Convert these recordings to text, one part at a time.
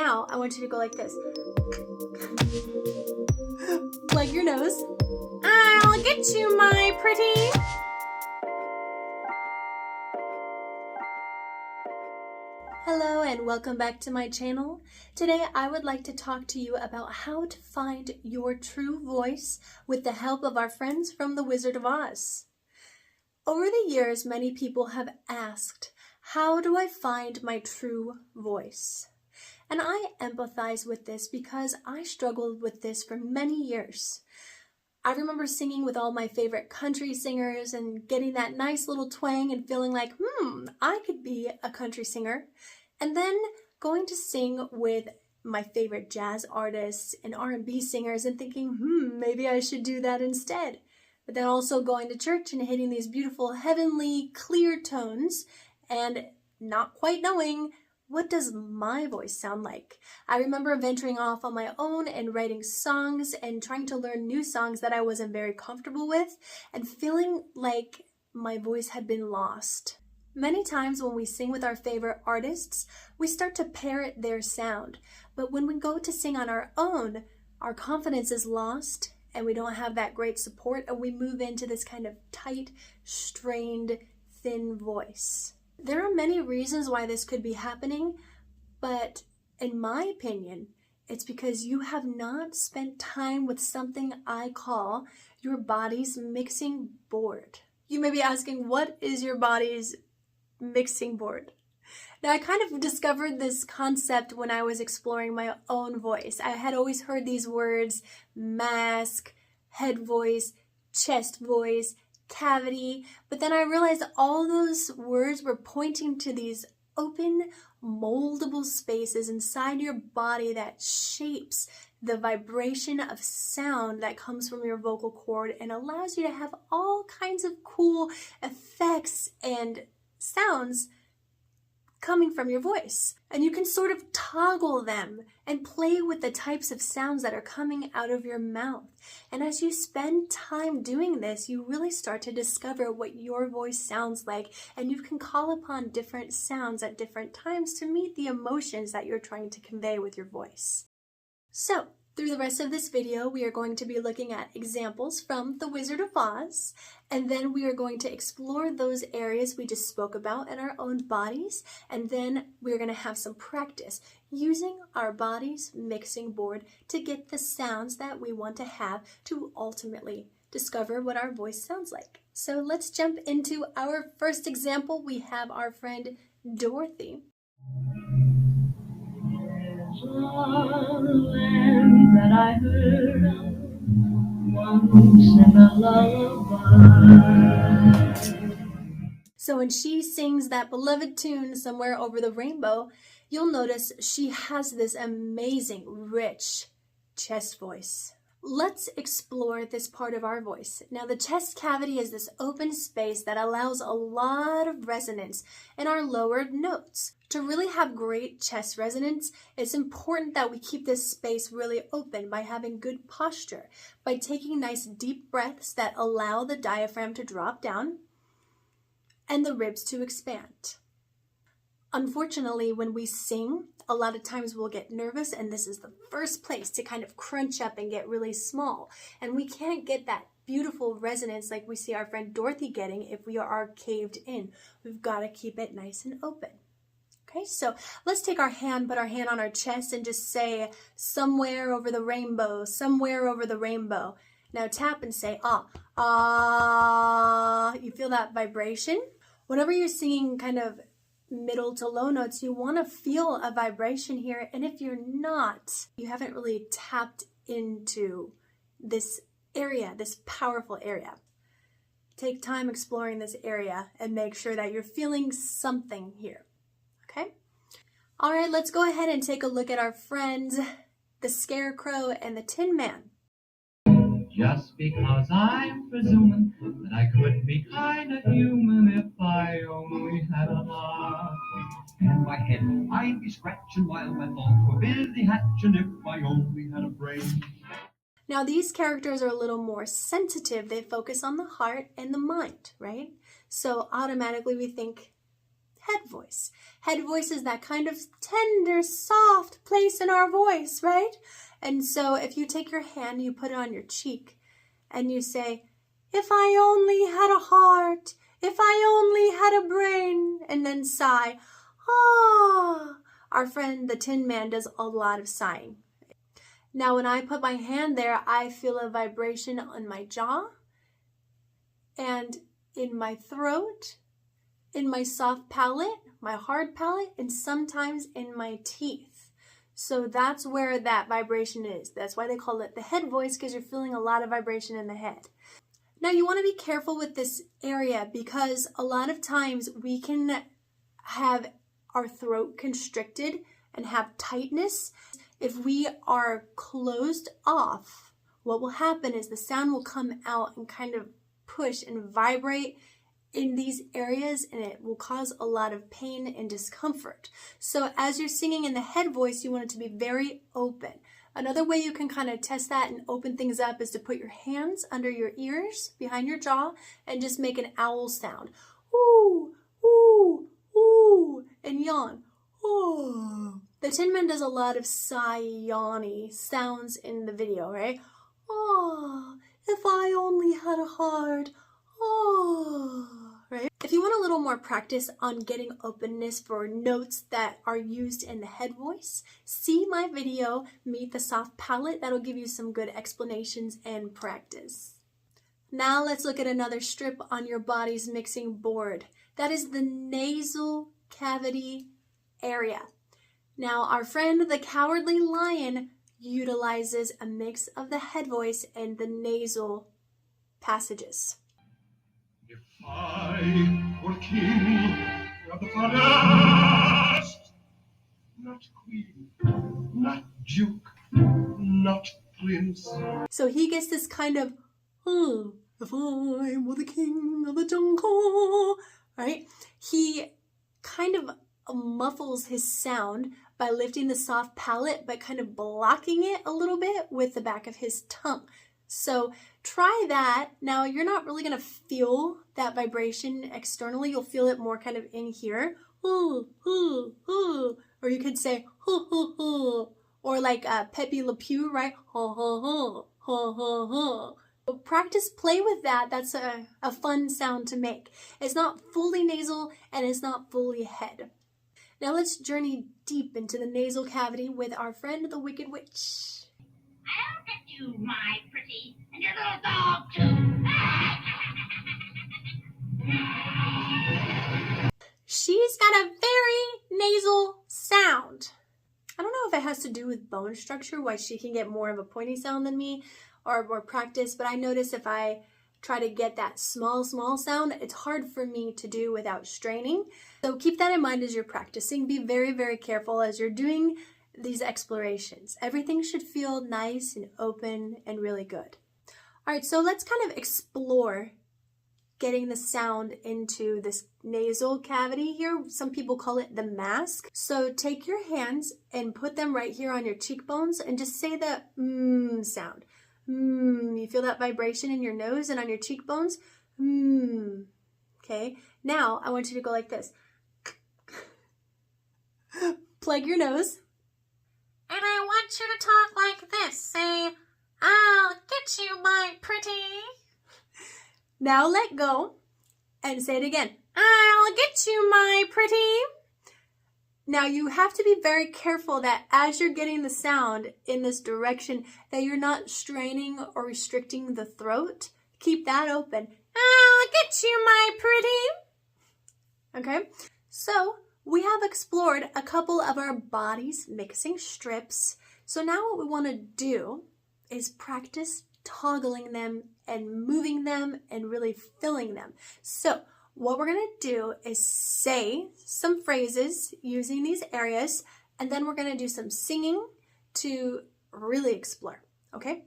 now I want you to go like this. Plug your nose. I'll get you, my pretty. Hello and welcome back to my channel. Today I would like to talk to you about how to find your true voice with the help of our friends from The Wizard of Oz. Over the years, many people have asked, how do I find my true voice? And I empathize with this because I struggled with this for many years. I remember singing with all my favorite country singers and getting that nice little twang and feeling like, I could be a country singer. And then going to sing with my favorite jazz artists and R&B singers and thinking, maybe I should do that instead. But then also going to church and hitting these beautiful heavenly clear tones and not quite knowing, what does my voice sound like? I remember venturing off on my own and writing songs and trying to learn new songs that I wasn't very comfortable with and feeling like my voice had been lost. Many times when we sing with our favorite artists, we start to parrot their sound. But when we go to sing on our own, our confidence is lost and we don't have that great support and we move into this kind of tight, strained, thin voice. There are many reasons why this could be happening, but in my opinion, it's because you have not spent time with something I call your body's mixing board. You may be asking, what is your body's mixing board? Now, I kind of discovered this concept when I was exploring my own voice. I had always heard these words, mask, head voice, chest voice, cavity, but then I realized all those words were pointing to these open, moldable spaces inside your body that shapes the vibration of sound that comes from your vocal cord and allows you to have all kinds of cool effects and sounds coming from your voice. And you can sort of toggle them and play with the types of sounds that are coming out of your mouth. And as you spend time doing this, you really start to discover what your voice sounds like, and you can call upon different sounds at different times to meet the emotions that you're trying to convey with your voice. So, through the rest of this video, we are going to be looking at examples from The Wizard of Oz, and then we are going to explore those areas we just spoke about in our own bodies, and then we're going to have some practice using our body's mixing board to get the sounds that we want to have to ultimately discover what our voice sounds like. So let's jump into our first example. We have our friend Dorothy. Land that I heard of once in a lullaby. So when she sings that beloved tune, Somewhere Over the Rainbow, you'll notice she has this amazing, rich chest voice. Let's explore this part of our voice. Now, the chest cavity is this open space that allows a lot of resonance in our lowered notes. To really have great chest resonance, it's important that we keep this space really open by having good posture, by taking nice deep breaths that allow the diaphragm to drop down and the ribs to expand. Unfortunately, when we sing, a lot of times we'll get nervous, and this is the first place to kind of crunch up and get really small. And we can't get that beautiful resonance like we see our friend Dorothy getting if we are caved in. We've got to keep it nice and open. Okay, so let's take our hand, put our hand on our chest, and just say, somewhere over the rainbow, somewhere over the rainbow. Now tap and say, ah, ah. You feel that vibration? Whenever you're singing kind of middle to low notes, you want to feel a vibration here. And if you're not, you haven't really tapped into this area, this powerful area. Take time exploring this area and make sure that you're feeling something here. Okay? All right, let's go ahead and take a look at our friends, the Scarecrow and the Tin Man. Just because I'm presuming that I could be kind of human if I only had a laugh. In my head, I'd be scratching while my thoughts were busy hatching if I only had a brain. Now, these characters are a little more sensitive. They focus on the heart and the mind, right? So automatically we think head voice. Head voice is that kind of tender, soft place in our voice, right? And so if you take your hand, you put it on your cheek, and you say, if I only had a heart, if I only had a brain, and then sigh, ah. Our friend, the Tin Man, does a lot of sighing. Now, when I put my hand there, I feel a vibration on my jaw and in my throat, in my soft palate, my hard palate, and sometimes in my teeth. So that's where that vibration is. That's why they call it the head voice, because you're feeling a lot of vibration in the head. Now, you want to be careful with this area because a lot of times we can have our throat constricted and have tightness. If we are closed off, what will happen is the sound will come out and kind of push and vibrate in these areas, and it will cause a lot of pain and discomfort. So as you're singing in the head voice, you want it to be very open. Another way you can kind of test that and open things up is to put your hands under your ears, behind your jaw, and just make an owl sound. Ooh, ooh, ooh, and yawn. Oh. The Tin Man does a lot of sigh-yawny sounds in the video, right? Oh, if I only had a heart. Oh, right? If you want a little more practice on getting openness for notes that are used in the head voice, see my video, Meet the Soft Palate. That'll give you some good explanations and practice. Now let's look at another strip on your body's mixing board. That is the nasal cavity area. Now, our friend the Cowardly Lion utilizes a mix of the head voice and the nasal passages. If I were king of the forest, not queen, not duke, not prince. So he gets this kind of, if I were the king of the jungle, right? He kind of muffles his sound by lifting the soft palate, but kind of blocking it a little bit with the back of his tongue. So try that. Now, you're not really going to feel that vibration externally. You'll feel it more kind of in here. Or you could say, or like Pepe Le Pew, right? So practice, play with that. That's a fun sound to make. It's not fully nasal and it's not fully head. Now let's journey deep into the nasal cavity with our friend the Wicked Witch. I'll get you, my pretty, and your little dog, too. She's got a very nasal sound. I don't know if it has to do with bone structure, why she can get more of a pointy sound than me, or more practice, but I notice if I try to get that small sound, it's hard for me to do without straining. So keep that in mind as you're practicing. Be very, very careful as you're doing these explorations. Everything should feel nice and open and really good. All right, so let's kind of explore getting the sound into this nasal cavity here. Some people call it the mask. So take your hands and put them right here on your cheekbones and just say the sound. You feel that vibration in your nose and on your cheekbones? Okay, now I want you to go like this. Plug your nose. And I want you to talk like this. Say, I'll get you, my pretty. Now let go and say it again. I'll get you, my pretty. Now you have to be very careful that as you're getting the sound in this direction, that you're not straining or restricting the throat. Keep that open. I'll get you, my pretty. Okay, so we have explored a couple of our body's mixing strips. So now what we want to do is practice toggling them and moving them and really filling them. So what we're going to do is say some phrases using these areas, and then we're going to do some singing to really explore, okay?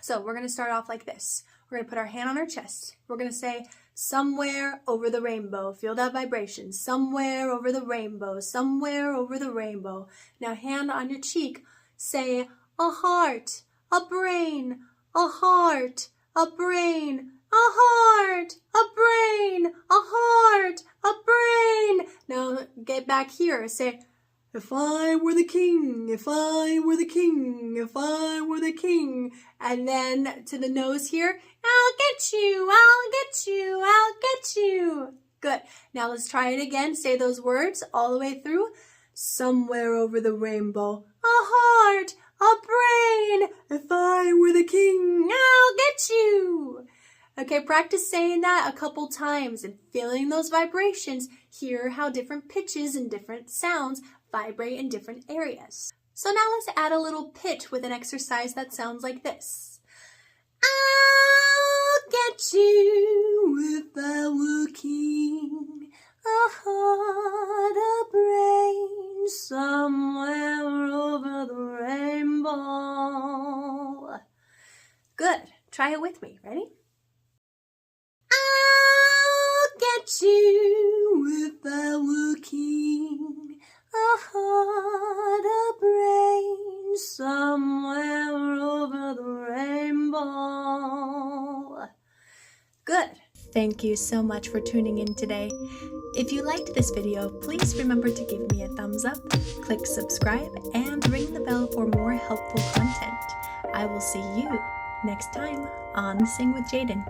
So we're going to start off like this. We're going to put our hand on our chest. We're going to say, somewhere over the rainbow. Feel that vibration. Somewhere over the rainbow. Somewhere over the rainbow. Now hand on your cheek. Say, a heart, a brain, a heart, a brain, a heart, a brain, a heart, a brain. Now get back here. Say, if I were the king, if I were the king, if I were the king. And then to the nose here, I'll get you, I'll get you, I'll get you. Good. Now let's try it again. Say those words all the way through. Somewhere over the rainbow, a heart, a brain. If I were the king, I'll get you. Okay, practice saying that a couple times and feeling those vibrations. Hear how different pitches and different sounds vibrate in different areas. So now let's add a little pitch with an exercise that sounds like this. I'll get you if I were king, a heart, a brain, somewhere over the rainbow. Good. Try it with me. Ready? I'll get you if I were king, a heart, a brain, somewhere over the rainbow. Good. Thank you so much for tuning in today. If you liked this video, please remember to give me a thumbs up, click subscribe, and ring the bell for more helpful content. I will see you next time on Sing with Jaiden.